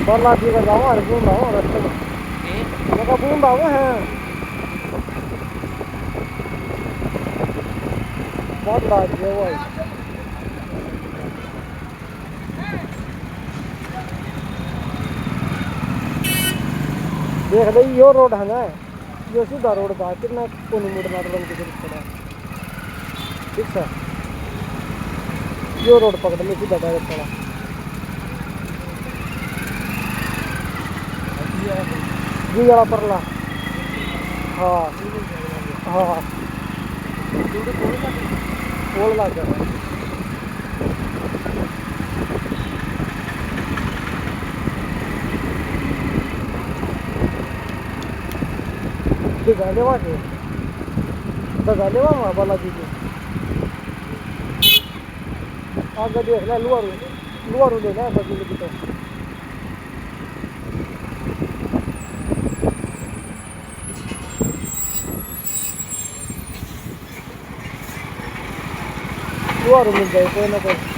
बालाजी का जाओ और बूंद आओ रास्ते में लगा बूंद आओ है बहुत राज है वो देख ले यो रोड है ना यो सीधा रोड था कितना कोनी मुड़ना तो बंद कर पड़ा ठीक है यो रोड पकड़ ले सीधा डायरेक्ट चला जी वाला परला हाँ हाँ बोल लग गया गालेवा के गालेवा में बालाजी के आगे देख ले लुआरू ले ले बगी लगी तो लुआरू मिल जाए कोई ना कोई